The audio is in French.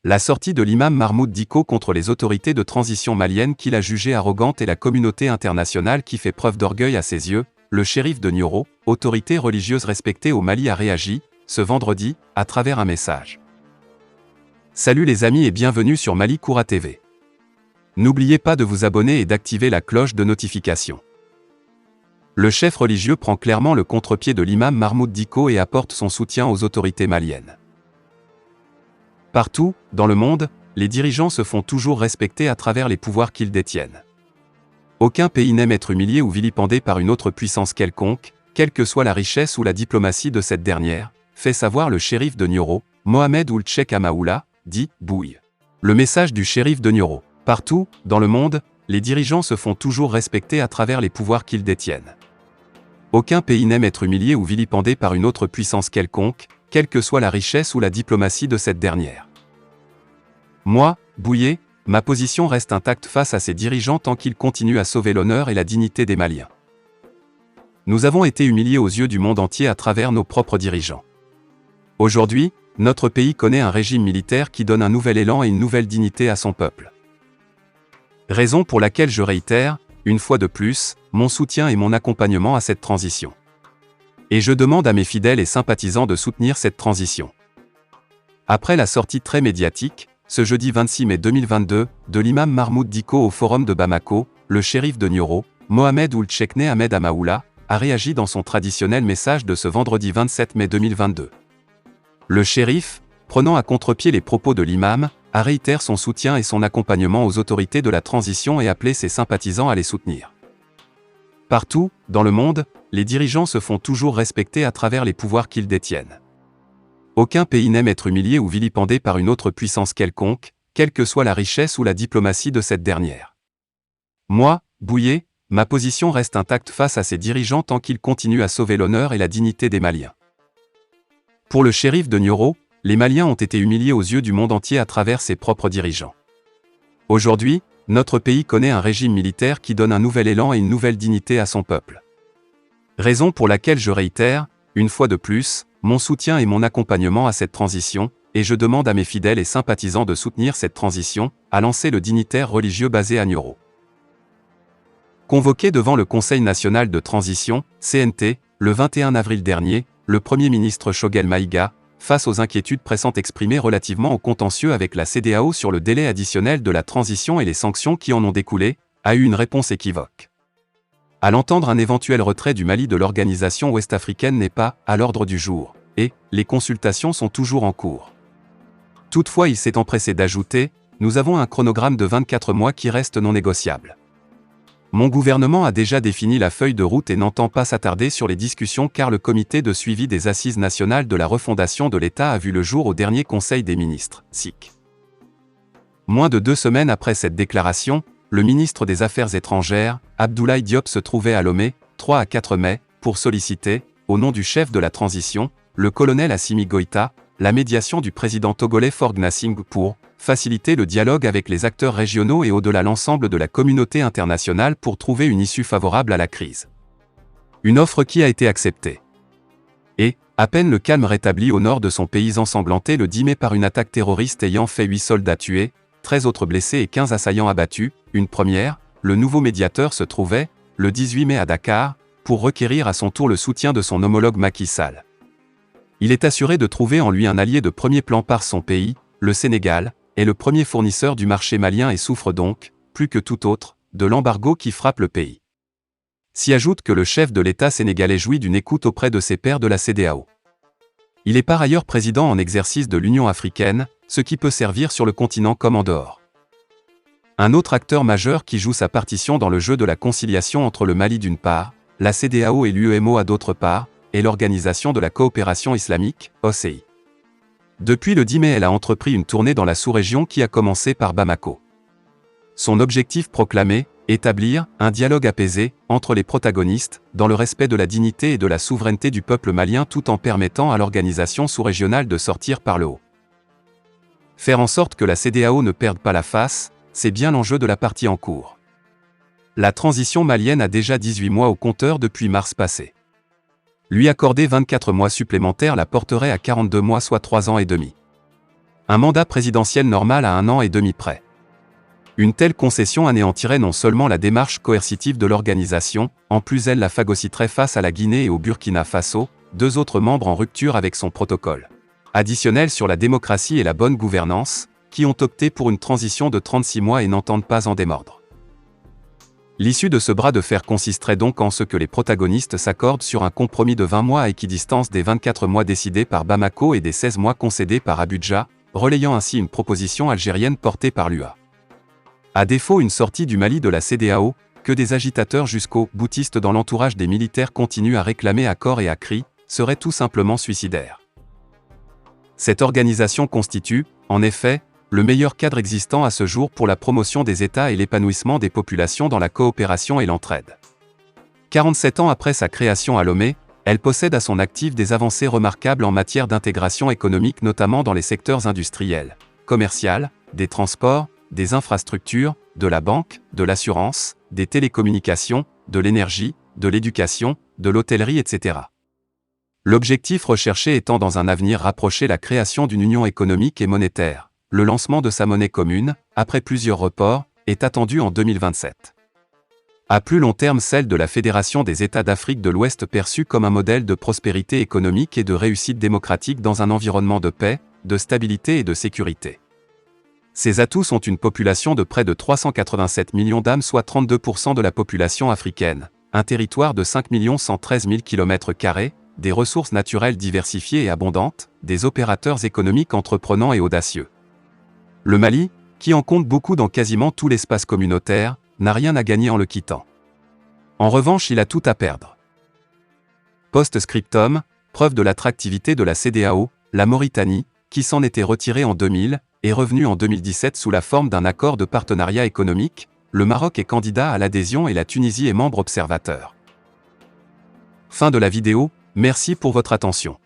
La sortie de l'imam Mahmoud Dicko contre les autorités de transition maliennes qu'il a jugées arrogantes et la communauté internationale qui fait preuve d'orgueil à ses yeux, le shérif de Nioro, autorité religieuse respectée au Mali, a réagi, ce vendredi, à travers un message. Salut les amis et bienvenue sur Mali Koura TV. N'oubliez pas de vous abonner et d'activer la cloche de notification. Le chef religieux prend clairement le contre-pied de l'imam Mahmoud Dicko et apporte son soutien aux autorités maliennes. Partout, dans le monde, les dirigeants se font toujours respecter à travers les pouvoirs qu'ils détiennent. Aucun pays n'aime être humilié ou vilipendé par une autre puissance quelconque, quelle que soit la richesse ou la diplomatie de cette dernière, fait savoir le shérif de Nioro, Mohamed Ould Cheikh Amaoula, dit Bouille. Le message du shérif de Nioro. Partout, dans le monde, les dirigeants se font toujours respecter à travers les pouvoirs qu'ils détiennent. Aucun pays n'aime être humilié ou vilipendé par une autre puissance quelconque, quelle que soit la richesse ou la diplomatie de cette dernière. Moi, Bouillé, ma position reste intacte face à ces dirigeants tant qu'ils continuent à sauver l'honneur et la dignité des Maliens. Nous avons été humiliés aux yeux du monde entier à travers nos propres dirigeants. Aujourd'hui, notre pays connaît un régime militaire qui donne un nouvel élan et une nouvelle dignité à son peuple. Raison pour laquelle je réitère, une fois de plus, mon soutien et mon accompagnement à cette transition. Et je demande à mes fidèles et sympathisants de soutenir cette transition. Après la sortie très médiatique, ce jeudi 26 mai 2022, de l'imam Mahmoud Dicko au forum de Bamako, le shérif de Nioro, Mohamed Ould Cheikh Ahmed Amaoula, a réagi dans son traditionnel message de ce vendredi 27 mai 2022. Le shérif, prenant à contre-pied les propos de l'imam, a réitéré son soutien et son accompagnement aux autorités de la transition et appelé ses sympathisants à les soutenir. Partout, dans le monde, les dirigeants se font toujours respecter à travers les pouvoirs qu'ils détiennent. Aucun pays n'aime être humilié ou vilipendé par une autre puissance quelconque, quelle que soit la richesse ou la diplomatie de cette dernière. Moi, Bouillé, ma position reste intacte face à ces dirigeants tant qu'ils continuent à sauver l'honneur et la dignité des Maliens. Pour le shérif de Nioro, les Maliens ont été humiliés aux yeux du monde entier à travers ses propres dirigeants. Aujourd'hui, notre pays connaît un régime militaire qui donne un nouvel élan et une nouvelle dignité à son peuple. Raison pour laquelle je réitère, une fois de plus, mon soutien et mon accompagnement à cette transition, et je demande à mes fidèles et sympathisants de soutenir cette transition, a lancé le dignitaire religieux basé à Nioro. Convoqué devant le Conseil national de transition, CNT, le 21 avril dernier, le Premier ministre Choguel Maïga, face aux inquiétudes pressantes exprimées relativement au contentieux avec la CEDEAO sur le délai additionnel de la transition et les sanctions qui en ont découlé, a eu une réponse équivoque. À l'entendre, un éventuel retrait du Mali de l'organisation ouest-africaine n'est pas à l'ordre du jour, et les consultations sont toujours en cours. Toutefois, il s'est empressé d'ajouter, nous avons un chronogramme de 24 mois qui reste non négociable. Mon gouvernement a déjà défini la feuille de route et n'entend pas s'attarder sur les discussions car le comité de suivi des Assises nationales de la refondation de l'État a vu le jour au dernier Conseil des ministres, SIC. Moins de 2 semaines après cette déclaration, le ministre des Affaires étrangères, Abdoulaye Diop, se trouvait à Lomé, 3 à 4 mai, pour solliciter, au nom du chef de la transition, le colonel Assimi Goïta, la médiation du président togolais Faure Gnassingbé pour faciliter le dialogue avec les acteurs régionaux et au-delà l'ensemble de la communauté internationale pour trouver une issue favorable à la crise. Une offre qui a été acceptée. Et, à peine le calme rétabli au nord de son pays ensanglanté le 10 mai par une attaque terroriste ayant fait 8 soldats tués, 13 autres blessés et 15 assaillants abattus, une première, le nouveau médiateur se trouvait, le 18 mai à Dakar, pour requérir à son tour le soutien de son homologue Macky Sall. Il est assuré de trouver en lui un allié de premier plan par son pays, le Sénégal, est le premier fournisseur du marché malien et souffre donc, plus que tout autre, de l'embargo qui frappe le pays. S'y ajoute que le chef de l'État sénégalais jouit d'une écoute auprès de ses pairs de la CEDEAO. Il est par ailleurs président en exercice de l'Union africaine, ce qui peut servir sur le continent comme en dehors. Un autre acteur majeur qui joue sa partition dans le jeu de la conciliation entre le Mali d'une part, la CEDEAO et l'UEMOA d'autre part, est l'Organisation de la coopération islamique, OCI. Depuis le 10 mai, elle a entrepris une tournée dans la sous-région qui a commencé par Bamako. Son objectif proclamé, établir un dialogue apaisé entre les protagonistes, dans le respect de la dignité et de la souveraineté du peuple malien tout en permettant à l'organisation sous-régionale de sortir par le haut. Faire en sorte que la CEDEAO ne perde pas la face, c'est bien l'enjeu de la partie en cours. La transition malienne a déjà 18 mois au compteur depuis mars passé. Lui accorder 24 mois supplémentaires la porterait à 42 mois soit 3 ans et demi. Un mandat présidentiel normal à 1 an et demi près. Une telle concession anéantirait non seulement la démarche coercitive de l'organisation, en plus elle la phagocyterait face à la Guinée et au Burkina Faso, 2 autres membres en rupture avec son protocole additionnel sur la démocratie et la bonne gouvernance, qui ont opté pour une transition de 36 mois et n'entendent pas en démordre. L'issue de ce bras de fer consisterait donc en ce que les protagonistes s'accordent sur un compromis de 20 mois à équidistance des 24 mois décidés par Bamako et des 16 mois concédés par Abuja, relayant ainsi une proposition algérienne portée par l'UA. À défaut une sortie du Mali de la CEDEAO, que des agitateurs jusqu'aux boutistes dans l'entourage des militaires continuent à réclamer à corps et à cri, serait tout simplement suicidaire. Cette organisation constitue, en effet, le meilleur cadre existant à ce jour pour la promotion des États et l'épanouissement des populations dans la coopération et l'entraide. 47 ans après sa création à Lomé, elle possède à son actif des avancées remarquables en matière d'intégration économique notamment dans les secteurs industriels, commercial, des transports, des infrastructures, de la banque, de l'assurance, des télécommunications, de l'énergie, de l'éducation, de l'hôtellerie, etc. L'objectif recherché étant dans un avenir rapproché la création d'une union économique et monétaire. Le lancement de sa monnaie commune, après plusieurs reports, est attendu en 2027. À plus long terme, celle de la Fédération des États d'Afrique de l'Ouest perçue comme un modèle de prospérité économique et de réussite démocratique dans un environnement de paix, de stabilité et de sécurité. Ces atouts sont une population de près de 387 millions d'âmes, soit 32% de la population africaine, un territoire de 5 113 000 km², des ressources naturelles diversifiées et abondantes, des opérateurs économiques entreprenants et audacieux. Le Mali, qui en compte beaucoup dans quasiment tout l'espace communautaire, n'a rien à gagner en le quittant. En revanche, il a tout à perdre. Post-scriptum, preuve de l'attractivité de la CEDEAO, la Mauritanie, qui s'en était retirée en 2000, est revenue en 2017 sous la forme d'un accord de partenariat économique, le Maroc est candidat à l'adhésion et la Tunisie est membre observateur. Fin de la vidéo, merci pour votre attention.